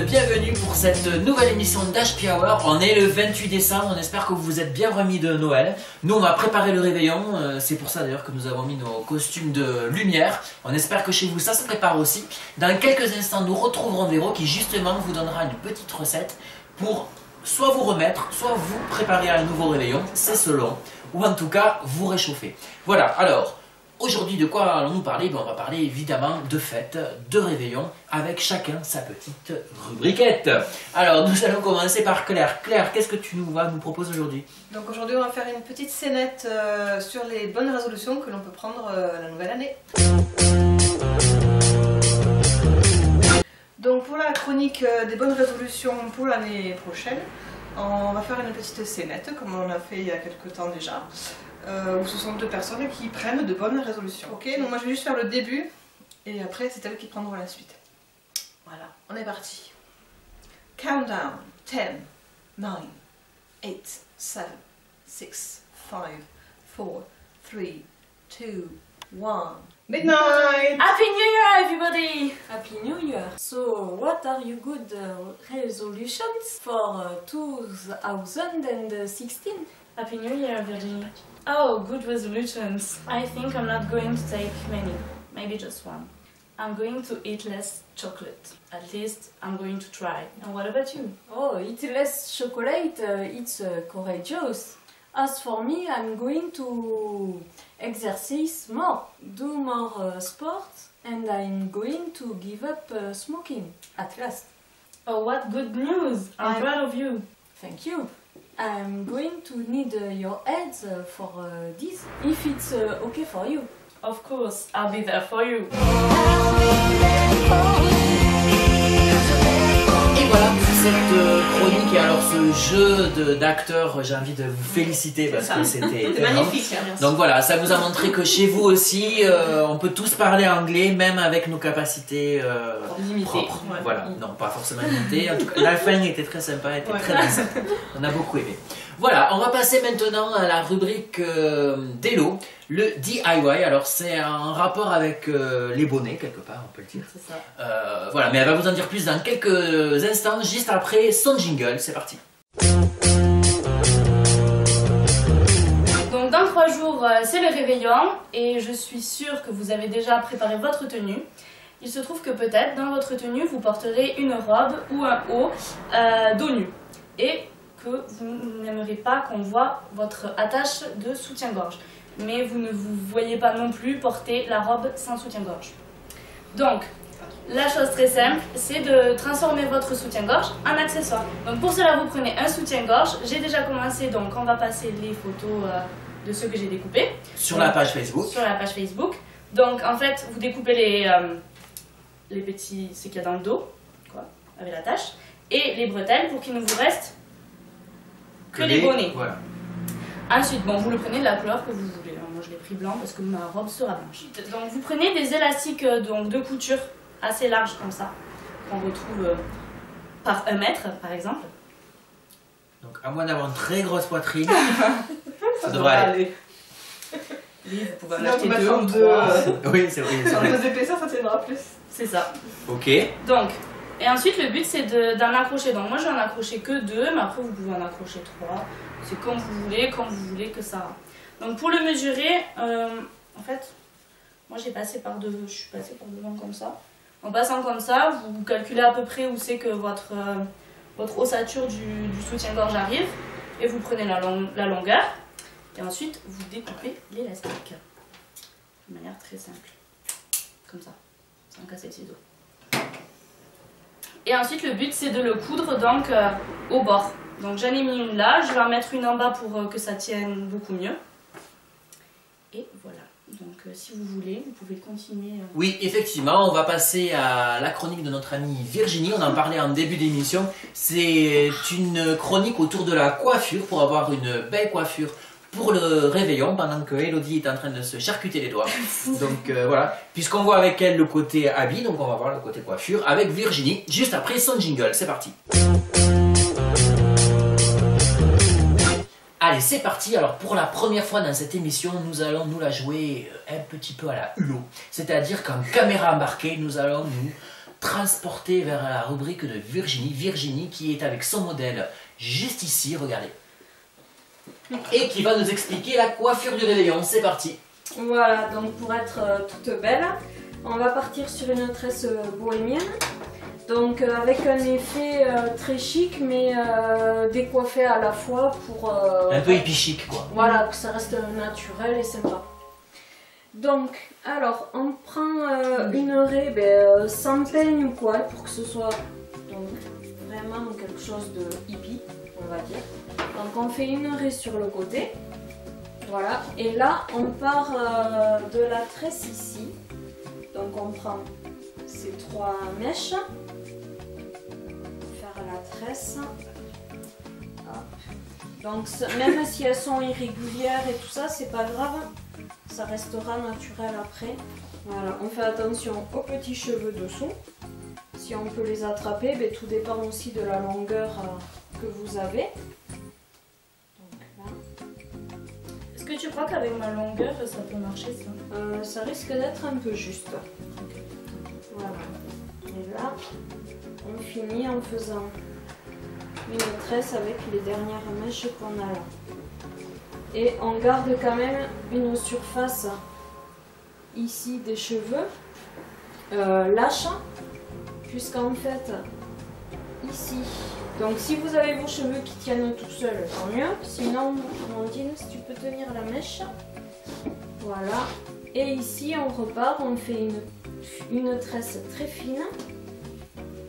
bienvenue pour cette nouvelle émission d'HP Hour. On est le 28 décembre, on espère que vous vous êtes bien remis de Noël. Nous on va préparer le réveillon, c'est pour ça d'ailleurs que nous avons mis nos costumes de lumière. On espère que chez vous ça se prépare aussi. Dans quelques instants nous retrouverons Véro qui justement vous donnera une petite recette pour soit vous remettre, soit vous préparer à un nouveau réveillon, c'est selon, ou en tout cas vous réchauffer. Voilà, alors... Aujourd'hui, de quoi allons-nous parler? On va parler évidemment de fêtes, de réveillon, avec chacun sa petite rubriquette. Alors, nous allons commencer par Claire. Claire, qu'est-ce que tu vas nous proposer aujourd'hui? Donc aujourd'hui, on va faire une petite scénette sur les bonnes résolutions que l'on peut prendre la nouvelle année. Donc pour la chronique des bonnes résolutions pour l'année prochaine, on va faire une petite scénette, comme on a fait il y a quelques temps déjà. Où ce sont deux personnes qui prennent de bonnes résolutions. Ok, donc moi je vais juste faire le début et après c'est elles qui prendront la suite. Voilà, on est parti. Countdown 10, 9, 8, 7, 6, 5, 4, 3, 2, 1. Midnight! Happy New Year, everybody! Happy New Year! So, what are your good resolutions for 2016? Happy New Year, Virginie. Oh, good resolutions. I think I'm not going to take many, maybe just one. I'm going to eat less chocolate. At least I'm going to try. And what about you? Oh, eat less chocolate, it's courageous. As for me, I'm going to exercise more, do more sport, and I'm going to give up smoking, at last. Oh, what good news! I'm proud of you. Thank you. I'm going to need your aids for this, if it's okay for you. Of course, I'll be there for you. Et voilà pour cette chronique et alors ce jeu d'acteurs, j'ai envie de vous féliciter parce que c'était magnifique. Donc voilà, ça vous a montré que chez vous aussi, on peut tous parler anglais, même avec nos capacités propres. Ouais. Voilà, non pas forcément limitées. En tout cas, la fin était très sympa, elle était très dansante. On a beaucoup aimé. Voilà, on va passer maintenant à la rubrique d'Hello, le DIY. Alors c'est un rapport avec les bonnets, quelque part, on peut le dire. C'est ça. Voilà, mais elle va vous en dire plus dans quelques instants, juste après son jingle. C'est parti. Donc dans 3 jours, c'est le réveillon et je suis sûre que vous avez déjà préparé votre tenue. Il se trouve que peut-être dans votre tenue, vous porterez une robe ou un haut dos nu. Et que vous n'aimerez pas qu'on voit votre attache de soutien-gorge. Mais vous ne vous voyez pas non plus porter la robe sans soutien-gorge. Donc, la chose très simple, c'est de transformer votre soutien-gorge en accessoire. Donc pour cela, vous prenez un soutien-gorge. J'ai déjà commencé, donc on va passer les photos de ceux que j'ai découpés. Sur la page Facebook. Sur la page Facebook. Donc en fait, vous découpez les petits, ce qu'il y a dans le dos, quoi, avec l'attache, et les bretelles pour qu'il ne vous reste que les bonnets. Voilà. Ensuite, bon, vous le prenez de la couleur que vous voulez. Alors, moi, je l'ai pris blanc parce que ma robe sera blanche. Donc, vous prenez des élastiques donc, de couture assez larges comme ça, qu'on retrouve par 1 mètre, par exemple. Donc, à moins d'avoir une très grosse poitrine, ça devrait aller. Oui, vous pouvez en acheter 2 ou 3. Oui, c'est vrai. Sur 2 épaisseurs, ça tiendra plus. C'est ça. Ok. Donc, et ensuite, le but, c'est d'en accrocher. Donc, moi, je vais en accrocher que 2, mais après, vous pouvez en accrocher 3. C'est comme vous voulez que ça... Donc, pour le mesurer, en fait, moi, je suis passée par devant comme ça. En passant comme ça, vous calculez à peu près où c'est que votre ossature du soutien-gorge arrive. Et vous prenez la longueur. Et ensuite, vous découpez l'élastique. De manière très simple. Comme ça. Sans casser le ciseau. Et ensuite, le but, c'est de le coudre donc au bord. Donc, j'en ai mis une là. Je vais en mettre une en bas pour que ça tienne beaucoup mieux. Et voilà. Donc, si vous voulez, vous pouvez continuer. Oui, effectivement, on va passer à la chronique de notre amie Virginie. On en parlait en début d'émission. C'est une chronique autour de la coiffure pour avoir une belle coiffure pour le réveillon pendant que Elodie est en train de se charcuter les doigts. Donc voilà, puisqu'on voit avec elle le côté habit, donc on va voir le côté coiffure avec Virginie juste après son jingle. C'est parti. Allez, c'est parti. Alors pour la première fois dans cette émission, nous allons nous la jouer un petit peu à la Hulot. C'est-à-dire qu'en caméra embarquée, nous allons nous transporter vers la rubrique de Virginie. Virginie qui est avec son modèle juste ici, regardez. Et qui va nous expliquer la coiffure du réveillon. C'est parti. Voilà, donc pour être toute belle, on va partir sur une tresse bohémienne. Donc avec un effet très chic mais décoiffé à la fois pour... un peu hippie chic quoi. Voilà, que ça reste naturel et sympa. Donc, alors, on prend une raie sans peigne ou quoi, pour que ce soit donc, vraiment quelque chose de hippie, on va dire. Donc on fait une raie sur le côté. Voilà, et là on part de la tresse ici. Donc on prend ces 3 mèches. Faire la tresse. Hop. Donc même si elles sont irrégulières et tout ça, c'est pas grave. Ça restera naturel après. Voilà, on fait attention aux petits cheveux dessous. Si on peut les attraper, ben, tout dépend aussi de la longueur que vous avez. Donc là. Est-ce que tu crois qu'avec ma longueur, ça peut marcher ça? Ça risque d'être un peu juste. Voilà. Et là, on finit en faisant une tresse avec les dernières mèches qu'on a là. Et on garde quand même une surface ici des cheveux lâche, puisqu'en fait ici, donc si vous avez vos cheveux qui tiennent tout seuls, tant mieux. Sinon, Amandine, si tu peux tenir la mèche, voilà. Et ici on repart, on fait une tresse très fine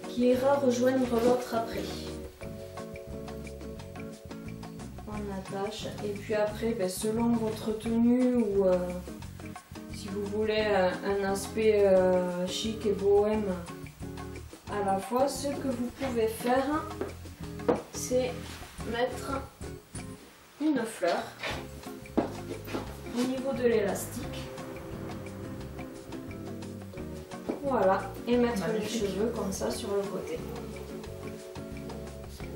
qui ira rejoindre l'autre après. Attache. Et puis après, ben, selon votre tenue ou si vous voulez un aspect chic et bohème à la fois, ce que vous pouvez faire, c'est mettre une fleur au niveau de l'élastique. Voilà, et mettre les cheveux comme ça sur le côté.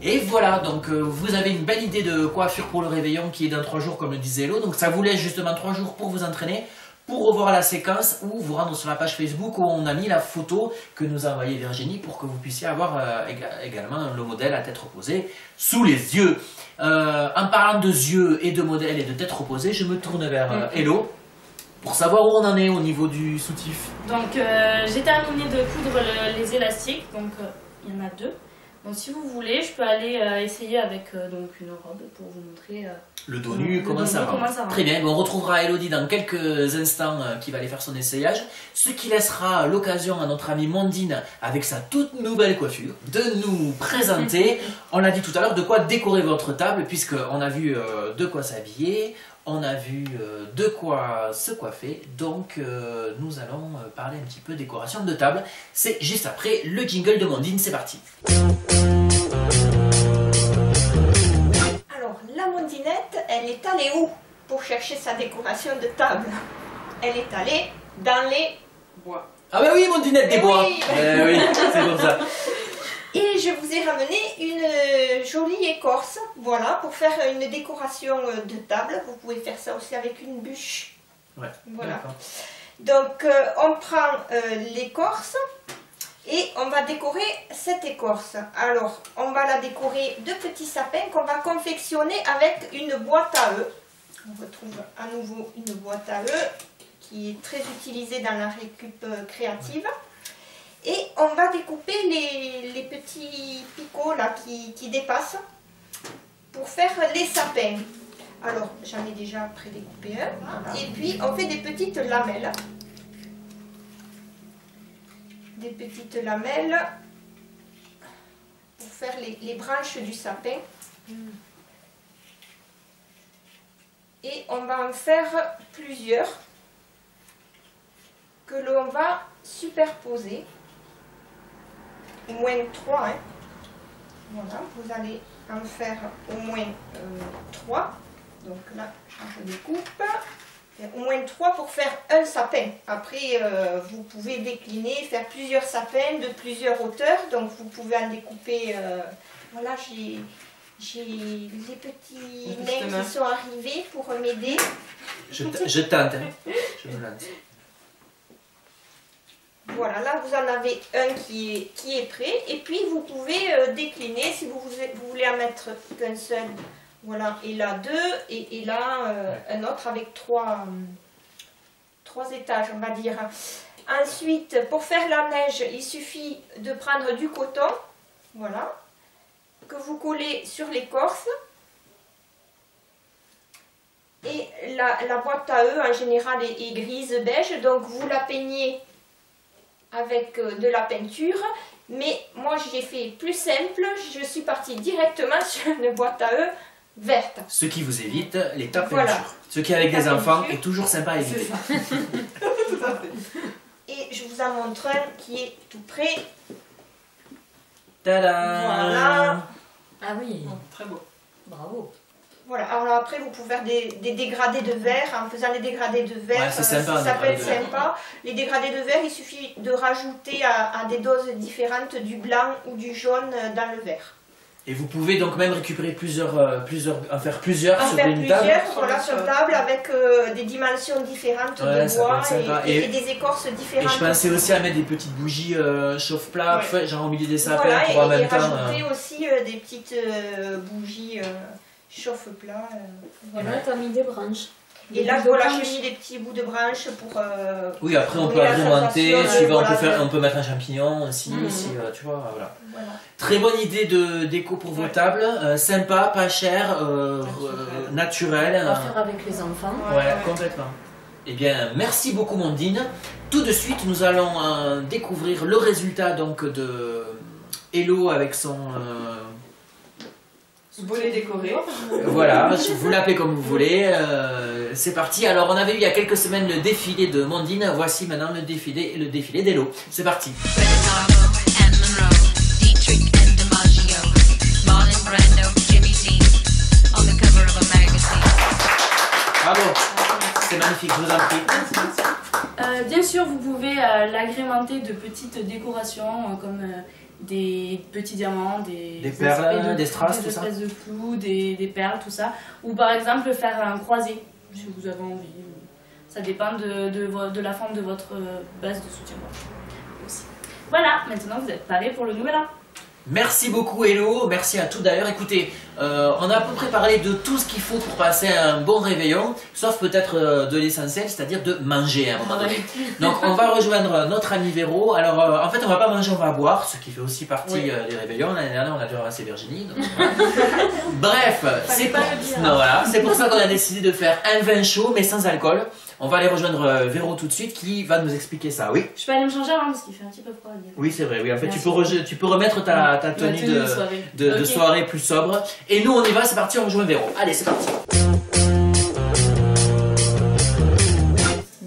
Et voilà, donc vous avez une belle idée de coiffure pour le réveillon qui est dans 3 jours comme le disait Hello. Donc ça vous laisse justement 3 jours pour vous entraîner, pour revoir la séquence ou vous rendre sur la page Facebook où on a mis la photo que nous a envoyée Virginie pour que vous puissiez avoir également le modèle à tête reposée sous les yeux. En parlant de yeux et de modèle et de tête reposée, je me tourne vers Hello pour savoir où on en est au niveau du soutif. Donc j'ai terminé de coudre les élastiques, donc il y en a 2. Donc si vous voulez, je peux aller essayer avec donc une robe pour vous montrer le dos nu, comment ça va. Très bien, on retrouvera Elodie dans quelques instants qui va aller faire son essayage, ce qui laissera l'occasion à notre amie Mondine, avec sa toute nouvelle coiffure, de nous présenter, on l'a dit tout à l'heure, de quoi décorer votre table, puisqu'on a vu de quoi s'habiller, on a vu de quoi se coiffer, donc nous allons parler un petit peu décoration de table. C'est juste après le jingle de Mondine, c'est parti. Alors, la Mondinette, elle est allée où pour chercher sa décoration de table? Elle est allée dans les bois. Ah bah oui, Mondinette des bois. Oui, oui, c'est pour ça. Et je vous ai ramené une jolie écorce, voilà, pour faire une décoration de table. Vous pouvez faire ça aussi avec une bûche. Ouais, voilà. Donc, on prend l'écorce et on va décorer cette écorce. Alors, on va la décorer de petits sapins qu'on va confectionner avec une boîte à œufs. On retrouve à nouveau une boîte à œufs qui est très utilisée dans la récup créative. Et on va découper les petits picots là qui dépassent pour faire les sapins. Alors j'en ai déjà prédécoupé un. Et puis on fait des petites lamelles. Des petites lamelles pour faire les branches du sapin. Et on va en faire plusieurs que l'on va superposer. Au moins 3, hein. Voilà, vous allez en faire au moins 3. Donc là, je découpe. Au moins 3 pour faire un sapin. Après, vous pouvez décliner, faire plusieurs sapins de plusieurs hauteurs. Donc vous pouvez en découper. Voilà, j'ai les petits nains qui sont arrivés pour m'aider. Je tente, hein. Je me lance. Voilà, là vous en avez un qui est prêt. Et puis vous pouvez décliner si vous voulez en mettre qu'un seul. Voilà, et là 2, et là un autre avec 3 étages, on va dire. Ensuite, pour faire la neige, il suffit de prendre du coton, voilà, que vous collez sur l'écorce. Et la boîte à œufs, en général, est grise beige, donc vous la peignez avec de la peinture. Mais moi, j'ai fait plus simple, je suis partie directement sur une boîte à œufs verte. Ce qui vous évite les tapes Voilà. peinture. Ce qui, avec des enfants, est toujours sympa à éviter. Tout à fait. Et je vous en montre un qui est tout prêt. Tada! Voilà. Ah oui, Très beau. bravo. Voilà, alors après vous pouvez faire des dégradés de verre. En faisant des dégradés de verre, Ouais, c'est sympa, un ça peut dégradé être de verre. sympa. Les dégradés de verre, il suffit de rajouter à des doses différentes du blanc ou du jaune dans le verre. Et vous pouvez donc même récupérer en faire plusieurs En sur faire une table. plusieurs, voilà, sur table avec des dimensions différentes Ouais, de ça peut bois être sympa. et des écorces Et différentes. je pensais aussi à mettre des petites bougies chauffe-plat, Ouais. genre au milieu des sapins, Voilà, pour en et même temps. rajouter aussi des petites bougies chauffe-plat. Et là, t'as mis des branches. Et là, Des voilà, branches. j'ai mis des petits bouts de branches pour... Oui, après on pour peut la agrémenter, sensation, suivant, voilà, on peut mettre un champignon aussi, Mhm. si, tu vois, voilà. Voilà. Très bonne idée de déco pour vos Ouais. tables, sympa, pas cher, naturel. On va faire avec les enfants. Ouais, complètement. Eh bien, merci beaucoup Mondine. Tout de suite, nous allons découvrir le résultat donc de Hello avec son... Bonnet décoré. voilà, vous l'appelez comme vous voulez. C'est parti. Alors, on avait eu il y a quelques semaines le défilé de Mondine. Voici maintenant le défilé d'Hello. C'est parti. Anne Monroe, Dietrich and DiMaggio, Marlon Brando, Jimmy Dean, on the cover of a magazine. Bravo. C'est magnifique, je vous en prie. Bien sûr, vous pouvez l'agrémenter de petites décorations comme des petits diamants, des perles, espèces des strass, des tout ça. espèces de clous, des perles, tout ça. Ou par exemple faire un croisé, si vous avez envie. Ça dépend de la forme de votre base de soutien-gorge aussi. Voilà, maintenant vous êtes parés pour le nouvel an. Merci beaucoup Hello, merci à tous d'ailleurs. Écoutez, on a à peu près parlé de tout ce qu'il faut pour passer un bon réveillon, sauf peut-être de l'essentiel, c'est-à-dire de manger à un moment donné. Donc on va rejoindre notre ami Véro. Alors en fait on va pas manger, on va boire, ce qui fait aussi partie des réveillons. L'année dernière on a dû ramasser Virginie. Donc, voilà. Bref, c'est pas pour... le dire. Non, voilà. C'est pour ça qu'on a décidé de faire un vin chaud mais sans alcool. On va aller rejoindre Véro tout de suite qui va nous expliquer ça, oui. Je peux aller me changer avant parce qu'il fait un petit peu froid. Oui, c'est vrai. Oui, en fait, Merci. tu peux remettre ta tenue de soirée. de Ok. soirée plus sobre. Et nous, on y va, c'est parti, on rejoint Véro. Allez, c'est parti.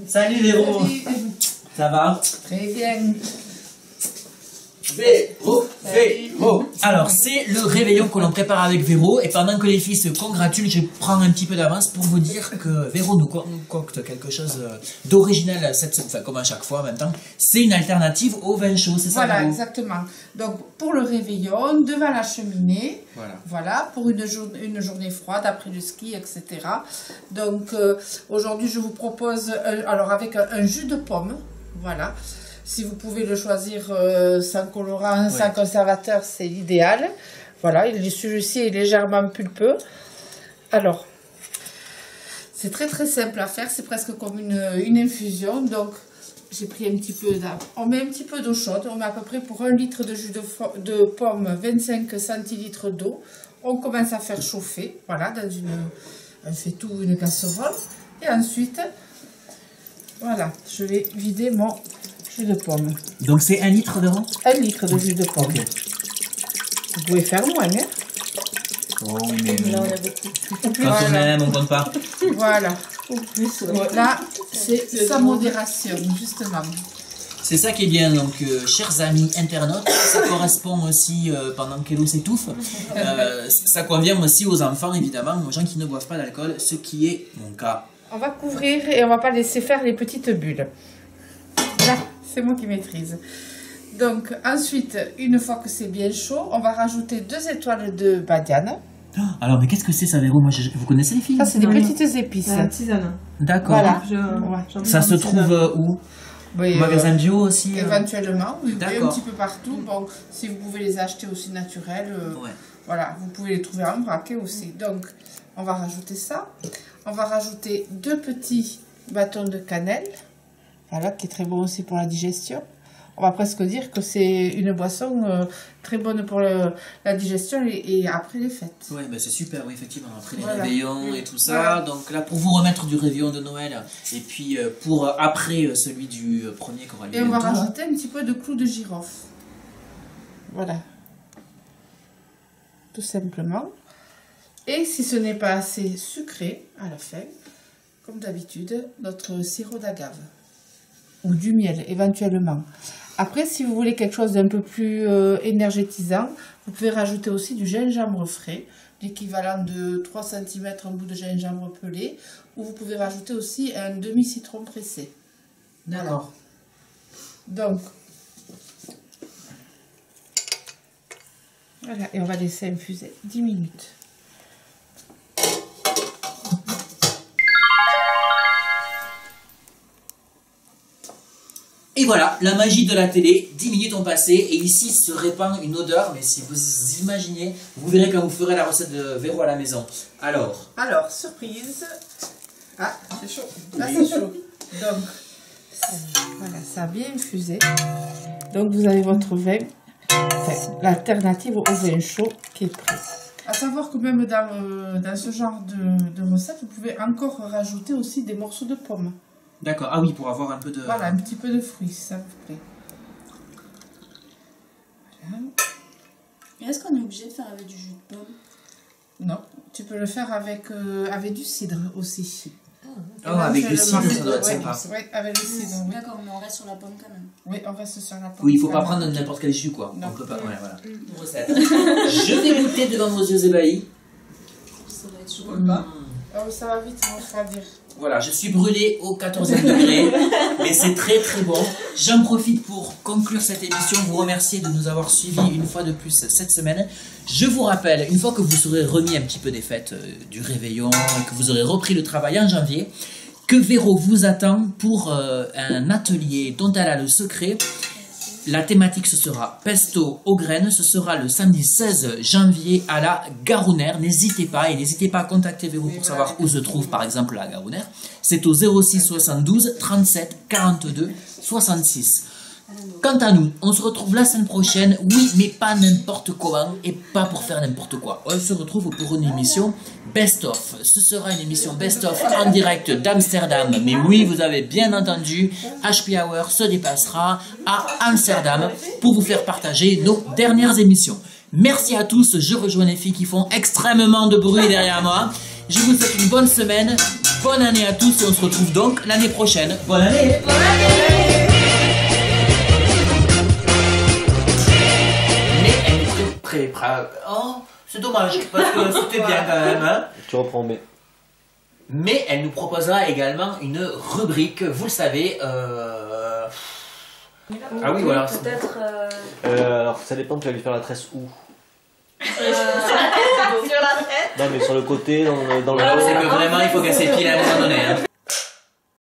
Salut Véro. Ça va? Très bien. Véro. Alors, c'est le réveillon que l'on prépare avec Véro. Et pendant que les filles se congratulent, je prends un petit peu d'avance pour vous dire que Véro nous concocte quelque chose d'original cette semaine, enfin, comme à chaque fois maintenant. C'est une alternative au vin chaud, c'est ça Voilà, Véro? exactement. Donc, pour le réveillon, devant la cheminée, Voilà. pour une journée froide après le ski, etc. Donc, aujourd'hui, je vous propose, alors avec un jus de pomme, voilà. Si vous pouvez le choisir sans colorant, sans conservateur, c'est l'idéal. Voilà, celui-ci est légèrement pulpeux. Alors, c'est très très simple à faire, c'est presque comme une infusion. Donc, j'ai pris un petit peu d'eau. On met un petit peu d'eau chaude, on met à peu près pour 1 litre de jus de pomme, 25 centilitres d'eau. On commence à faire chauffer, voilà, dans un faitout ou une casserole. Et ensuite, voilà, je vais vider mon jus de pomme. Donc, c'est 1 litre Véro? 1 litre de jus de pomme. Ok. Vous pouvez faire moins, hein? Oh oui, mais Là, on a beaucoup. quand on Voilà. aime, on compte pas. Voilà. Là, c'est sa modération, justement. C'est ça qui est bien, donc chers amis internautes, ça correspond aussi, pendant qu'Hello s'étouffe, ça convient aussi aux enfants évidemment, aux gens qui ne boivent pas d'alcool, ce qui est mon cas. On va couvrir et on va pas laisser faire les petites bulles. Là, c'est moi qui maîtrise. Donc, ensuite, une fois que c'est bien chaud, on va rajouter 2 étoiles de badiane. Alors, mais qu'est-ce que c'est ça, Véro? Moi, vous connaissez les filles? Ça, c'est des petites épices. La tisane. D'accord. Voilà. J'ai envie Ça de se tisane. trouve où? Oui, Magasin bio aussi. éventuellement, oui, un D'accord. petit peu partout. Bon, si vous pouvez les acheter aussi naturels, Ouais. voilà, vous pouvez les trouver en vrac aussi. Donc, on va rajouter ça. On va rajouter 2 petits bâtons de cannelle, voilà, qui est très bon aussi pour la digestion. On va presque dire que c'est une boisson très bonne pour la digestion et après les fêtes. Ouais, bah c'est super, oui, effectivement, après les Voilà. réveillons et tout ça. Voilà. Donc là, pour vous remettre du réveillon de Noël, et puis pour après celui du premier qui aura lieu Et on va bientôt, hein. rajouter un petit peu de clou de girofle. Voilà. Tout simplement. Et si ce n'est pas assez sucré à la fin, comme d'habitude, notre sirop d'agave. Ou du miel, éventuellement. Après, si vous voulez quelque chose d'un peu plus énergétisant, vous pouvez rajouter aussi du gingembre frais, l'équivalent de 3 cm en bout de gingembre pelé, ou vous pouvez rajouter aussi un demi-citron pressé. D'accord. Donc, voilà, et on va laisser infuser 10 minutes. Et voilà, la magie de la télé, 10 minutes ont passé et ici se répand une odeur, mais si vous imaginez, vous verrez quand vous ferez la recette de Véro à la maison. Alors, Surprise. Ah, c'est chaud. Là, c'est chaud. Donc, voilà, ça a bien infusé. Donc, vous avez votre vin, enfin, l'alternative au vin chaud qui est prêt. À savoir que même dans ce genre de recette, vous pouvez encore rajouter aussi des morceaux de pommes. d'accord, ah oui, pour avoir un peu de... Voilà, un petit peu de fruits, si ça vous plaît. Voilà. Et est-ce qu'on est obligé de faire avec du jus de pomme? Non, tu peux le faire avec du cidre aussi. Oh, avec le cidre, ça doit être Oui, sympa. oui, avec le cidre, oui. D'accord, mais on reste sur la pomme quand même. Oui, on reste sur la pomme. Oui, il faut pas Voilà. prendre n'importe quel jus, quoi. Non. On peut pas, ouais, voilà. Recette. Je vais goûter devant vos yeux ébahis. Ça va être chaud. Oh, ça va vite, on va dire. Voilà, je suis brûlé au 14e degré, mais c'est très très bon. J'en profite pour conclure cette émission, vous remercier de nous avoir suivis une fois de plus cette semaine. Je vous rappelle, une fois que vous serez remis un petit peu des fêtes du réveillon et que vous aurez repris le travail en janvier, que Véro vous attend pour un atelier dont elle a le secret. La thématique, ce sera pesto aux graines. Ce sera le samedi 16 janvier à la Garounère. N'hésitez pas et n'hésitez pas à contacter Véro pour savoir où se trouve par exemple la Garounère. C'est au 06 72 37 42 66. Quant à nous, on se retrouve la semaine prochaine. Oui, mais pas n'importe comment et pas pour faire n'importe quoi. On se retrouve pour une émission Best of. Ce sera une émission Best of en direct d'Amsterdam. Mais oui, vous avez bien entendu, HP Hour se déplacera à Amsterdam pour vous faire partager nos dernières émissions. Merci à tous. Je rejoins les filles qui font extrêmement de bruit derrière moi. Je vous souhaite une bonne semaine, bonne année à tous et on se retrouve donc l'année prochaine. Bonne année! Oh, c'est dommage, parce que c'était bien quand même. Hein. Tu reprends, Mais elle nous proposera également une rubrique, vous le savez. Ah oui, voilà. Peut-être. alors ça dépend, tu vas lui faire la tresse où? Sur la tête. Non mais sur le côté, dans le Alors, c'est que vraiment, il faut qu'elle s'épile à un moment donné. Hein.